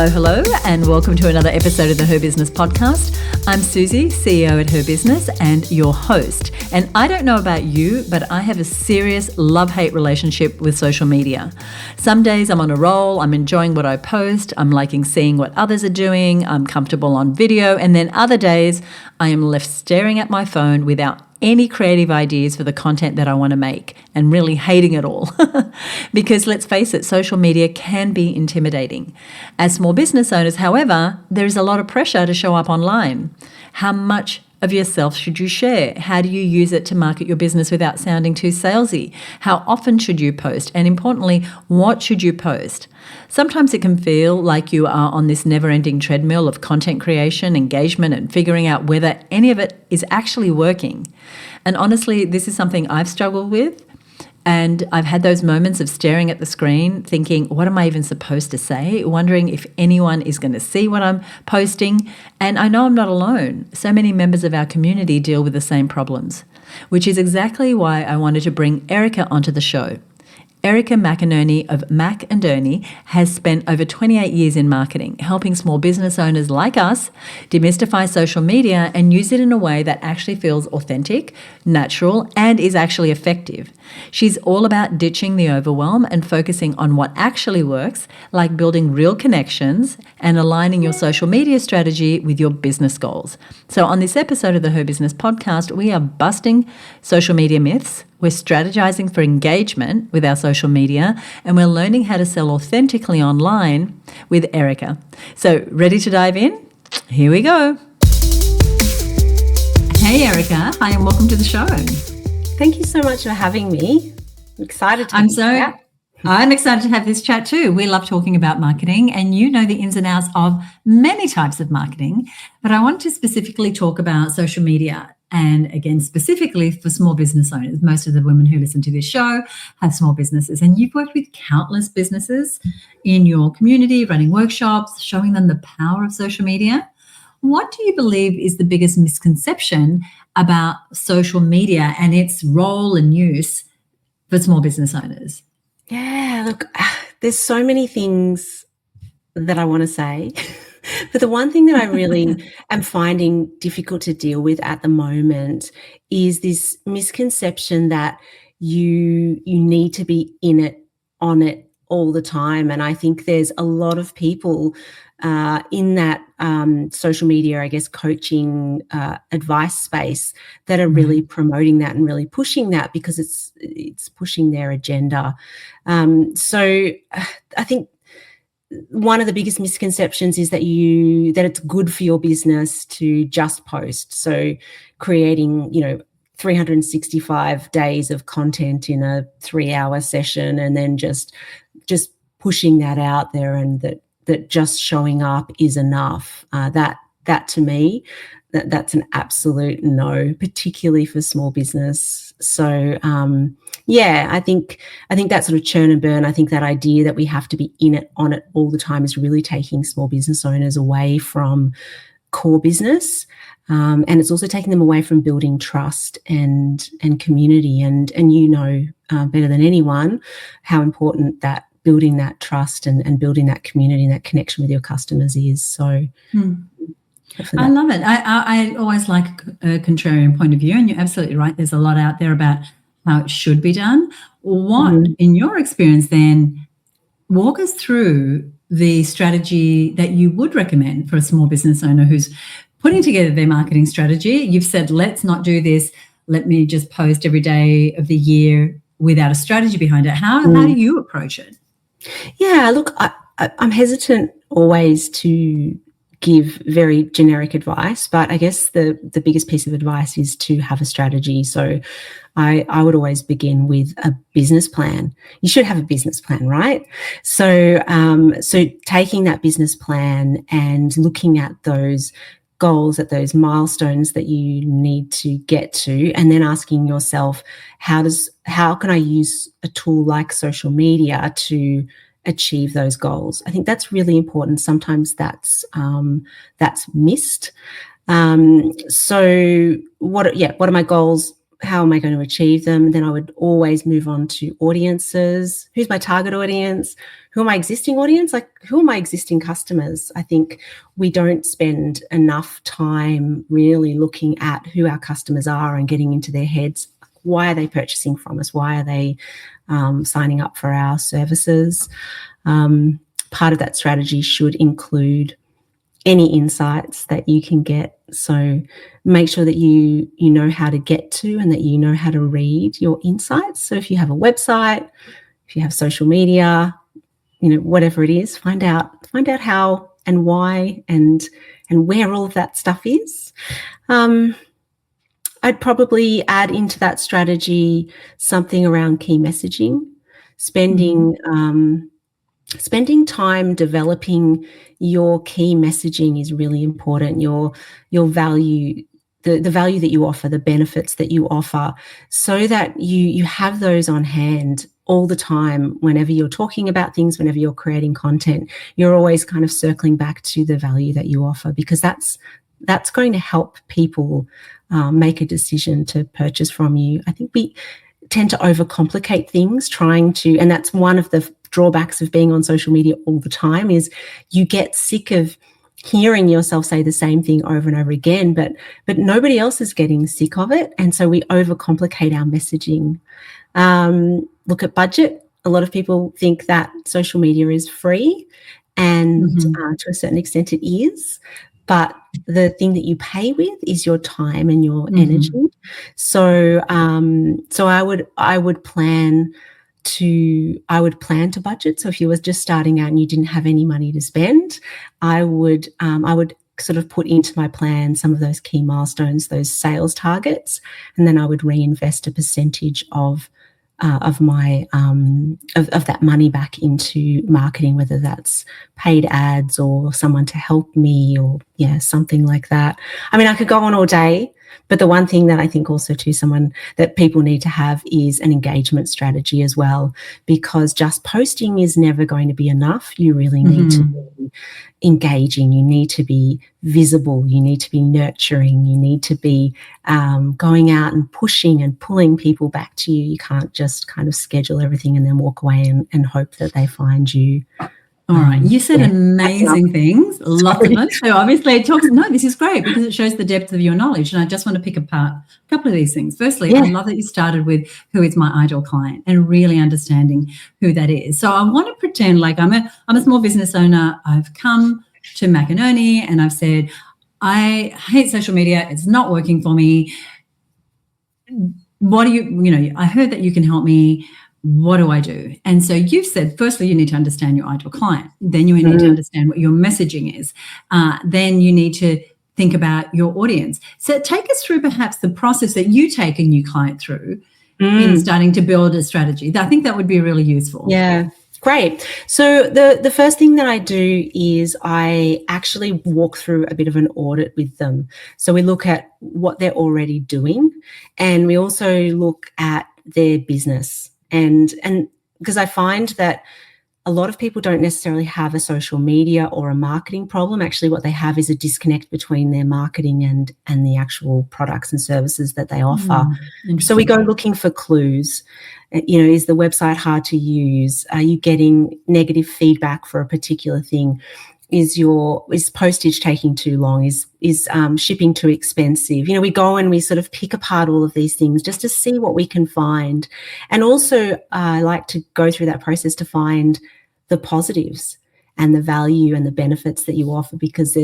Hello, and welcome to another episode of the Her Business Podcast. I'm Susie, CEO at Her Business, and your host. And I don't know about you, but I have a serious love-hate relationship with social media. Some days I'm on a roll, I'm enjoying what I post, I'm liking seeing what others are doing, I'm comfortable on video, and then other days I am left staring at my phone without any creative ideas for the content that I want to make and really hating it all. Because let's face it, social media can be intimidating. As small business owners, however, there is a lot of pressure to show up online. How much of yourself should you share? How do you use it to market your business without sounding too salesy? How often should you post? And importantly, what should you post? Sometimes it can feel like you are on this never-ending treadmill of content creation, engagement, and figuring out whether any of it is actually working. And honestly, this is something I've struggled with. And I've had those moments of staring at the screen, thinking, what am I even supposed to say? Wondering if anyone is going to see what I'm posting. And I know I'm not alone. So many members of our community deal with the same problems, which is exactly why I wanted to bring Erika onto the show. Erika McInerney of McInerney has spent over 28 years in marketing, helping small business owners like us demystify social media and use it in a way that actually feels authentic, natural, and is actually effective. She's all about ditching the overwhelm and focusing on what actually works, like building real connections and aligning your social media strategy with your business goals. So on this episode of the Her Business Podcast, we are busting social media myths. We're strategizing for engagement with our social media, and we're learning how to sell authentically online with Erika. So, ready to dive in? Here we go. Hey, Erika. Hi, and welcome to the show. Thank you so much for having me. I'm excited to I'm excited to have this chat too. We love talking about marketing, and you know the ins and outs of many types of marketing, but I want to specifically talk about social media. And again, specifically for small business owners. Most of the women who listen to this show have small businesses, and you've worked with countless businesses in your community, running workshops, showing them the power of social media. What do you believe is the biggest misconception about social media and its role and use for small business owners? Yeah, look, there's so many things that I want to say. But the one thing that I really am finding difficult to deal with at the moment is this misconception that you need to be in it, on it all the time. And I think there's a lot of people in that social media, I guess, coaching advice space that are really promoting that and really pushing that because it's pushing their agenda. So I think one of the biggest misconceptions is that it's good for your business to just post. So creating, 365 days of content in a 3-hour session and then just pushing that out there, and that just showing up is enough. That to me, that's an absolute no, particularly for small business. So I think that sort of churn and burn, I think that idea that we have to be in it, on it all the time is really taking small business owners away from core business. And it's also taking them away from building trust and community. And better than anyone how important that building that trust and building that community and that connection with your customers is. So I love it. I always like a contrarian point of view, and you're absolutely right. There's a lot out there about how it should be done. What, in your experience then, walk us through the strategy that you would recommend for a small business owner who's putting together their marketing strategy. You've said, let's not do this. Let me just post every day of the year without a strategy behind it. How do you approach it? Yeah, look, I'm hesitant always to give very generic advice, but I guess the biggest piece of advice is to have a strategy. So I would always begin with a business plan. You should have a business plan, right? So taking that business plan and looking at those goals, at those milestones that you need to get to, and then asking yourself, how can I use a tool like social media to achieve those goals? I think that's really important. Sometimes that's missed. So what are my goals? am I going to achieve them? And then I would always move on to audiences. Who's my target audience? Who are my existing audience? Like, who are my existing customers? I think we don't spend enough time really looking at who our customers are and getting into their heads. Why are they purchasing from us? Why are they signing up for our services? Part of that strategy should include any insights that you can get. So make sure that you know how to get to and that you know how to read your insights. So if you have a website, if you have social media, whatever it is, find out how and why and where all of that stuff is. I'd probably add into that strategy something around key messaging, spending time developing your key messaging is really important. Your value, the value that you offer, the benefits that you offer, so that you have those on hand all the time. Whenever you're talking about things, whenever you're creating content, you're always kind of circling back to the value that you offer, because that's going to help people make a decision to purchase from you. I think we tend to overcomplicate things, and that's one of the drawbacks of being on social media all the time, is you get sick of hearing yourself say the same thing over and over again, but nobody else is getting sick of it. And so we overcomplicate our messaging. Look at budget. A lot of people think that social media is free, and to a certain extent it is. But the thing that you pay with is your time and your energy. So I would plan to budget. So if you were just starting out and you didn't have any money to spend, I would sort of put into my plan some of those key milestones, those sales targets, and then I would reinvest a percentage of my of that money back into marketing, whether that's paid ads or someone to help me, or something like that. I mean, I could go on all day, but the one thing that I think also someone that people need to have is an engagement strategy as well, because just posting is never going to be enough. You really need to be engaging. You need to be visible. You need to be nurturing. You need to be going out and pushing and pulling people back to you. You can't just kind of schedule everything and then walk away and hope that they find you. All right. You said amazing things, lots of them. So obviously this is great because it shows the depth of your knowledge. And I just want to pick apart a couple of these things. Firstly, I love that you started with who is my ideal client and really understanding who that is. So I want to pretend like I'm a small business owner. I've come to McInerney and I've said, I hate social media. It's not working for me. What do I heard that you can help me. What do I do? And so you've said, firstly, you need to understand your ideal client. Then you need to understand what your messaging is. Then you need to think about your audience. So take us through perhaps the process that you take a new client through in starting to build a strategy. I think that would be really useful. Yeah. Great. So the first thing that I do is I actually walk through a bit of an audit with them. So we look at what they're already doing, and we also look at their business. And because I find that a lot of people don't necessarily have a social media or a marketing problem. Actually, what they have is a disconnect between their marketing and the actual products and services that they offer. So we go looking for clues. Is the website hard to use? Are you getting negative feedback for a particular thing? Is postage taking too long? Is shipping too expensive? We go and we sort of pick apart all of these things just to see what we can find. And also I like to go through that process to find the positives and the value and the benefits that you offer, because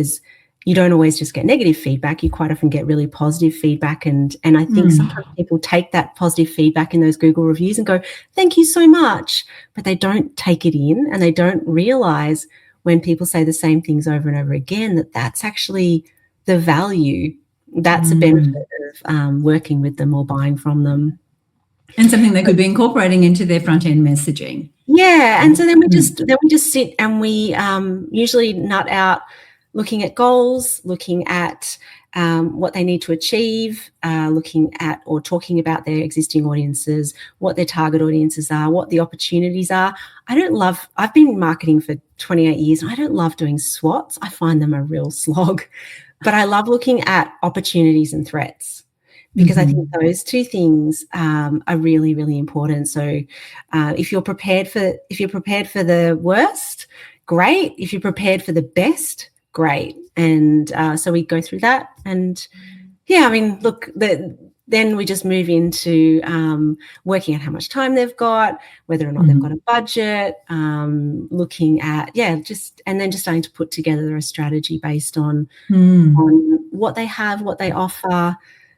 you don't always just get negative feedback. You quite often get really positive feedback. And I think sometimes people take that positive feedback in those Google reviews and go, thank you so much. But they don't take it in, and they don't realize when people say the same things over and over again, that's actually the value. That's a benefit of working with them or buying from them. And something they could be incorporating into their front-end messaging. Yeah, and so then we just sit and we usually nut out looking at goals, looking at what they need to achieve, looking at or talking about their existing audiences, what their target audiences are, what the opportunities are. I've been marketing for 28 years and I don't love doing SWOTs. I find them a real slog, but I love looking at opportunities and threats, because I think those two things are really, really important. So if you're prepared for the worst, great. If you're prepared for the best, great. And so we go through that. And yeah, I mean, look, then we just move into working out how much time they've got, whether or not they've got a budget, looking at, and then just starting to put together a strategy based on what they have, what they offer,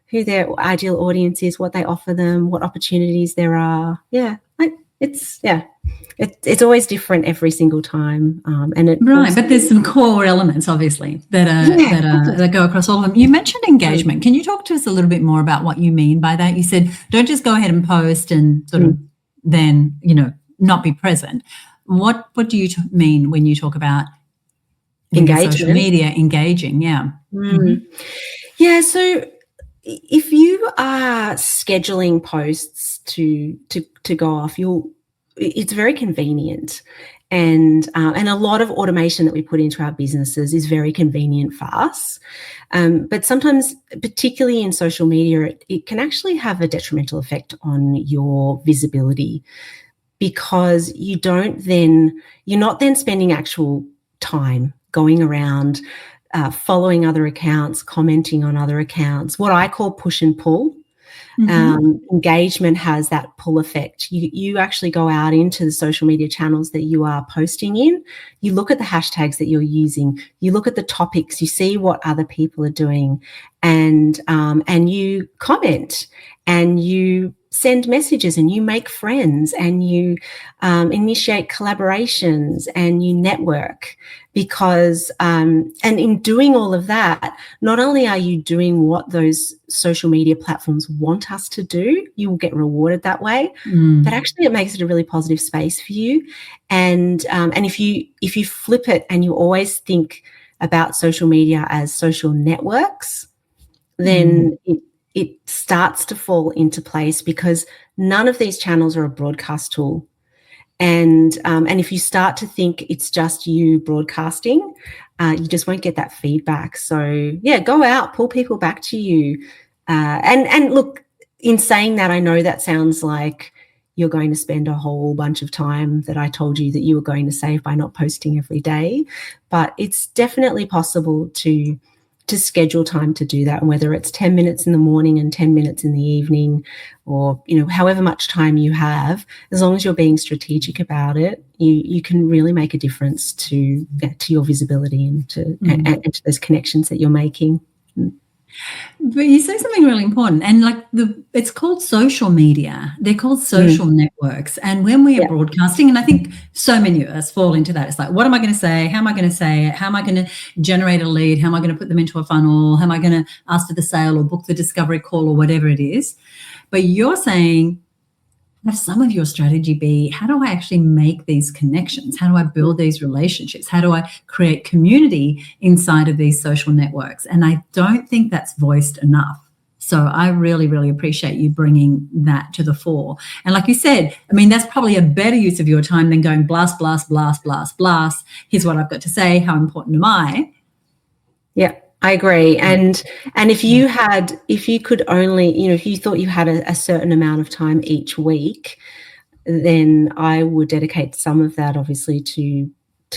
who their ideal audience is, what they offer them, what opportunities there are. Yeah, it's always different every single time. But there's some core elements, obviously, that go across all of them. You mentioned engagement. Can you talk to us a little bit more about what you mean by that? You said don't just go ahead and post and sort of then, not be present. What do you mean when you talk about engagement, social media, engaging? Yeah. Yeah. So if you are scheduling posts to go off, it's very convenient, and a lot of automation that we put into our businesses is very convenient for us. But sometimes, particularly in social media, it can actually have a detrimental effect on your visibility, because you're not then spending actual time going around following other accounts, commenting on other accounts, what I call push and pull. Engagement has that pull effect. You actually go out into the social media channels that you are posting in. You look at the hashtags that you're using. You look at the topics. You see what other people are doing, and you comment, and you send messages, and you make friends, and you initiate collaborations, and you network. Because and in doing all of that, not only are you doing what those social media platforms want us to do, you will get rewarded that way, but actually it makes it a really positive space for you. And if you flip it and you always think about social media as social networks, then it starts to fall into place, because none of these channels are a broadcast tool. And if you start to think it's just you broadcasting, you just won't get that feedback. So yeah, go out, pull people back to you. And look, in saying that, I know that sounds like you're going to spend a whole bunch of time that I told you that you were going to save by not posting every day, but it's definitely possible to schedule time to do that, and whether it's 10 minutes in the morning and 10 minutes in the evening, or however much time you have, as long as you're being strategic about it, you can really make a difference to your visibility and to those connections that you're making. But you say something really important, and it's called social media. They're called social networks. And when we are broadcasting, and I think so many of us fall into that, it's like, what am I going to say? How am I going to say it? How am I going to generate a lead? How am I going to put them into a funnel? How am I going to ask for the sale or book the discovery call or whatever it is? But you're saying, have some of your strategy be, how do I actually make these connections? How do I build these relationships? How do I create community inside of these social networks? And I don't think that's voiced enough. So I really, really appreciate you bringing that to the fore. And like you said, I mean, that's probably a better use of your time than going blast, blast, blast, blast, blast. Here's what I've got to say. How important am I? Yeah. I agree. And if you could only, if you thought you had a certain amount of time each week, then I would dedicate some of that obviously to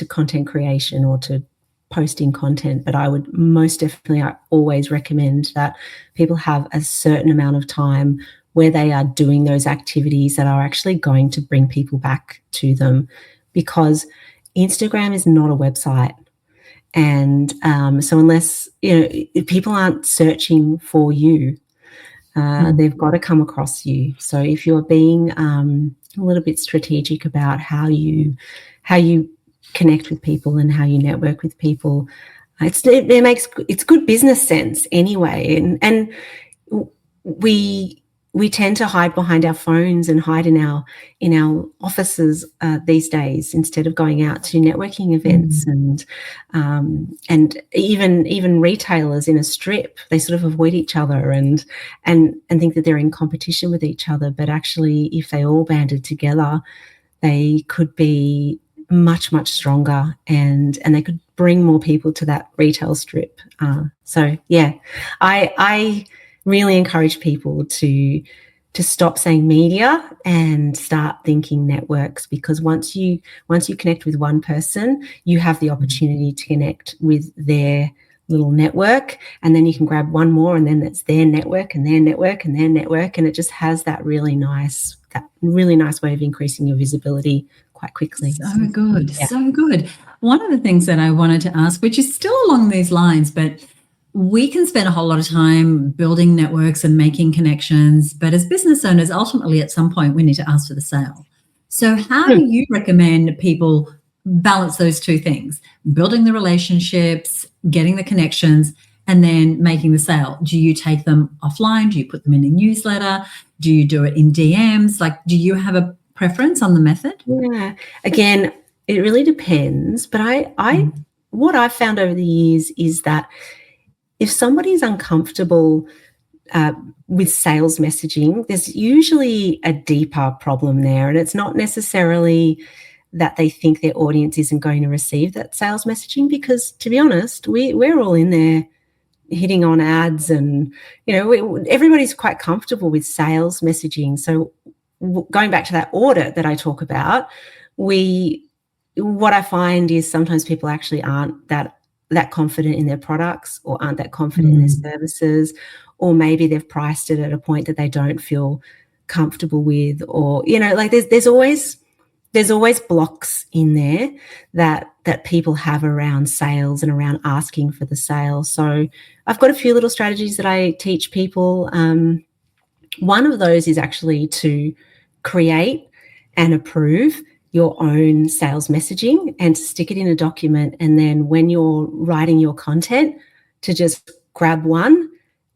content creation or to posting content. But I would most definitely, I always recommend that people have a certain amount of time where they are doing those activities that are actually going to bring people back to them, because Instagram is not a website. And so unless people aren't searching for you, they've got to come across you. So if you're being a little bit strategic about how you connect with people and how you it's good business sense anyway. And we tend to hide behind our phones and hide in our offices these days, instead of going out to networking events. And even retailers in a strip, they sort of avoid each other and think that they're in competition with each other. But actually, if they all banded together, they could be much, much stronger, and they could bring more people to that retail strip. So yeah, I really encourage people to stop saying media and start thinking networks, because once you connect with one person, you have the opportunity to connect with their little network, and then you can grab one more, and then it's their network and their network and their network, and it just has that really nice way of increasing your visibility quite quickly. So good. So good. One of the things that I wanted to ask, which is still along these lines, but we can spend a whole lot of time building networks and making connections, but as business owners, ultimately at some point we need to ask for the sale. So how do you recommend people balance those two things, building the relationships, getting the connections, and then making the sale? Do you take them offline? Do you put them in a newsletter? Do you do it in DMs? Like, do you have a preference on the method? Yeah. Again, it really depends. But what I've found over the years is that if somebody's uncomfortable with sales messaging, there's usually a deeper problem there. And it's not necessarily that they think their audience isn't going to receive that sales messaging, because, to be honest, we're all in there hitting on ads, and everybody's quite comfortable with sales messaging. So going back to that audit that I talk about, what I find is sometimes people actually aren't that confident in their products, or aren't that confident in their services, or maybe they've priced it at a point that they don't feel comfortable with, or like there's always blocks in there that people have around sales and around asking for the sale. So I've got a few little strategies that I teach people. One of those is actually to create and approve your own sales messaging and to stick it in a document. And then when you're writing your content, to just grab one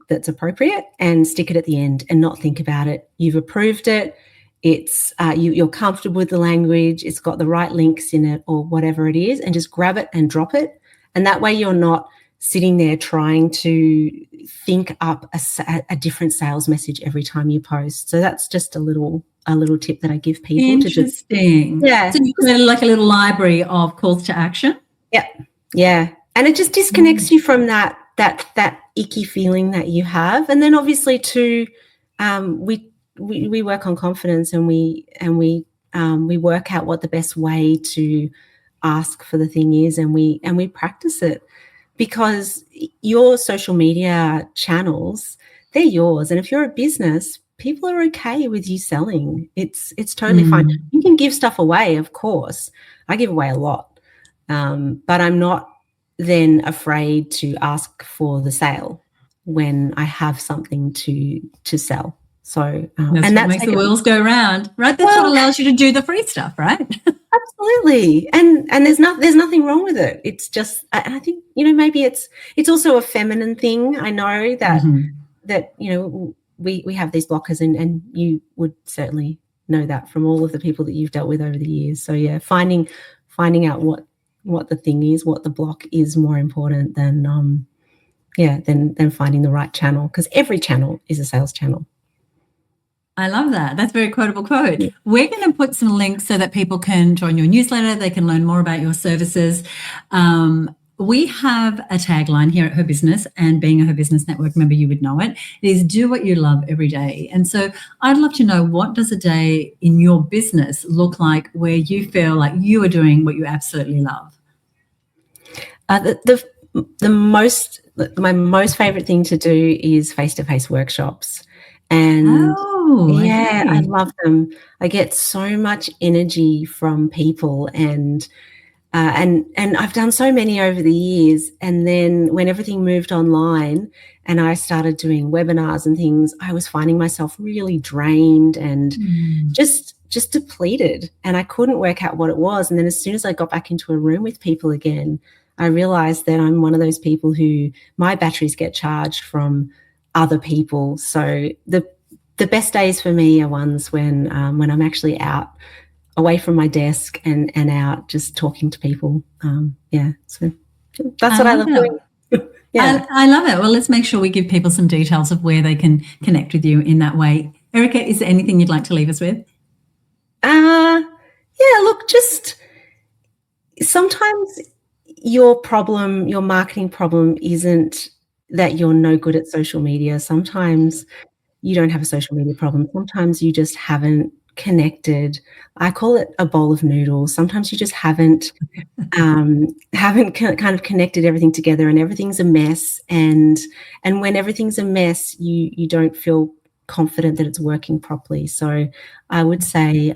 that's appropriate and stick it at the end and not think about it. You've approved it. It's you're comfortable with the language. It's got the right links in it, or whatever it is, and just grab it and drop it. And that way you're not sitting there trying to think up a different sales message every time you post. So that's just a little tip that I give people. Interesting. So you create like a little library of calls to action. Yeah. And it just disconnects you from that icky feeling that you have. And then obviously too, we work on confidence, and we work out what the best way to ask for the thing is, and we practice it, because your social media channels, they're yours. And if you're a business, people are okay with you selling. It's totally fine. You can give stuff away, of course. I give away a lot, but I'm not then afraid to ask for the sale when I have something to sell. So that's makes the wheels go round, right? That's what allows you to do the free stuff, right? Absolutely. And there's nothing wrong with it. It's just, I think, maybe it's also a feminine thing. I know that we have these blockers, and you would certainly know that from all of the people that you've dealt with over the years. So yeah, finding out what the thing is, what the block is, more important than finding the right channel, because every channel is a sales channel. I love that. That's a very quotable quote. Yeah. We're going to put some links so that people can join your newsletter. They can learn more about your services. We have a tagline here at Her Business, and being a Her Business Network member, you would know it. It is do what you love every day. And so I'd love to know, what does a day in your business look like where you feel like you are doing what you absolutely love? My most favorite thing to do is face-to-face workshops. And I love them. I get so much energy from people, and I've done so many over the years. And then when everything moved online and I started doing webinars and things, I was finding myself really drained and just depleted, and I couldn't work out what it was. And then as soon as I got back into a room with people again, I realized that I'm one of those people who my batteries get charged from other people. So the best days for me are ones when I'm actually out, away from my desk, and out just talking to people. So that's what I love doing. I love it. Well, let's make sure we give people some details of where they can connect with you in that way. Erika, is there anything you'd like to leave us with? Look, just sometimes your marketing problem isn't that you're no good at social media. Sometimes you don't have a social media problem. Sometimes you just haven't connected. I call it a bowl of noodles. Sometimes you just haven't kind of connected everything together, and everything's a mess. And when everything's a mess, you don't feel confident that it's working properly. So I would say,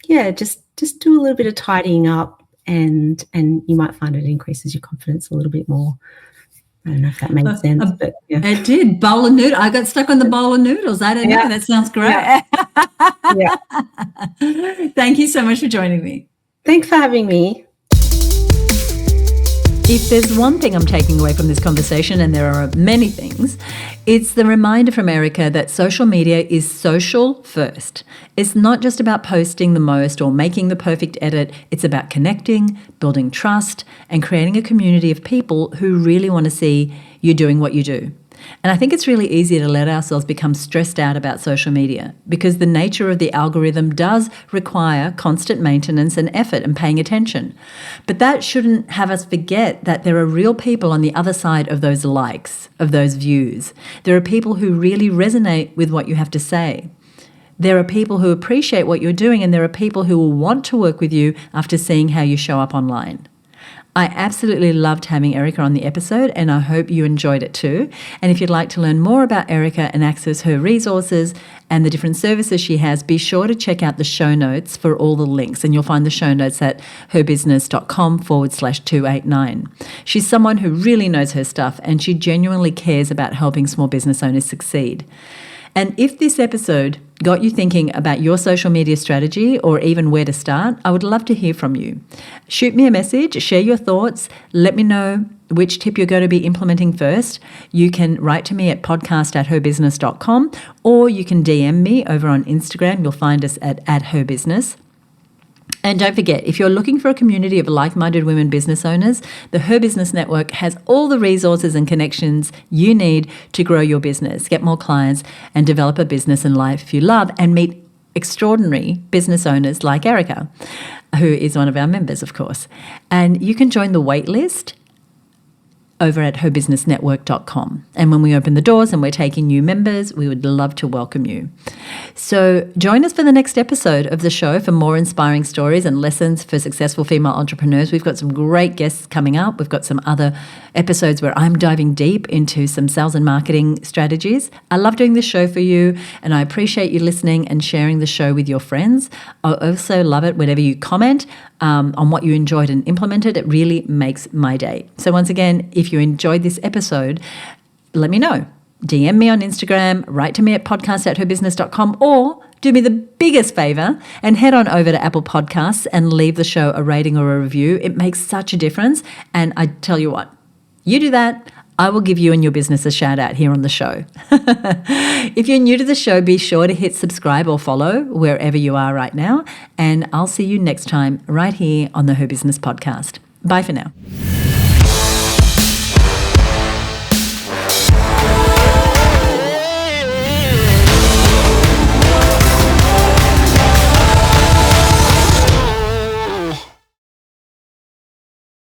just do a little bit of tidying up, and you might find it increases your confidence a little bit more. I don't know if that made sense, but yeah. It did. Bowl of noodles. I got stuck on the bowl of noodles. I don't know. That sounds great. Yeah. Thank you so much for joining me. Thanks for having me. If there's one thing I'm taking away from this conversation, and there are many things, it's the reminder from Erika that social media is social first. It's not just about posting the most or making the perfect edit. It's about connecting, building trust, and creating a community of people who really want to see you doing what you do. And I think it's really easy to let ourselves become stressed out about social media, because the nature of the algorithm does require constant maintenance and effort and paying attention. But that shouldn't have us forget that there are real people on the other side of those likes, of those views. There are people who really resonate with what you have to say. There are people who appreciate what you're doing, and there are people who will want to work with you after seeing how you show up online. I absolutely loved having Erika on the episode, and I hope you enjoyed it too. And if you'd like to learn more about Erika and access her resources and the different services she has, be sure to check out the show notes for all the links. And you'll find the show notes at herbusiness.com/289. She's someone who really knows her stuff, and she genuinely cares about helping small business owners succeed. And if this episode got you thinking about your social media strategy or even where to start, I would love to hear from you. Shoot me a message, share your thoughts, let me know which tip you're going to be implementing first. You can write to me at podcast@herbusiness.com, or you can DM me over on Instagram. You'll find us at @herbusiness. And don't forget, if you're looking for a community of like-minded women business owners, the Her Business Network has all the resources and connections you need to grow your business, get more clients, and develop a business and life you love, and meet extraordinary business owners like Erika, who is one of our members, of course. And you can join the wait list over at herbusinessnetwork.com. And when we open the doors and we're taking new members, we would love to welcome you. So join us for the next episode of the show for more inspiring stories and lessons for successful female entrepreneurs. We've got some great guests coming up. We've got some other episodes where I'm diving deep into some sales and marketing strategies. I love doing this show for you, and I appreciate you listening and sharing the show with your friends. I also love it whenever you comment on what you enjoyed and implemented. It really makes my day. So once again, if you enjoyed this episode, let me know. DM me on Instagram, write to me at podcast@herbusiness.com, or do me the biggest favor and head on over to Apple Podcasts and leave the show a rating or a review. It makes such a difference. And I tell you what, you do that, I will give you and your business a shout out here on the show. If you're new to the show, be sure to hit subscribe or follow wherever you are right now. And I'll see you next time right here on the Her Business Podcast. Bye for now.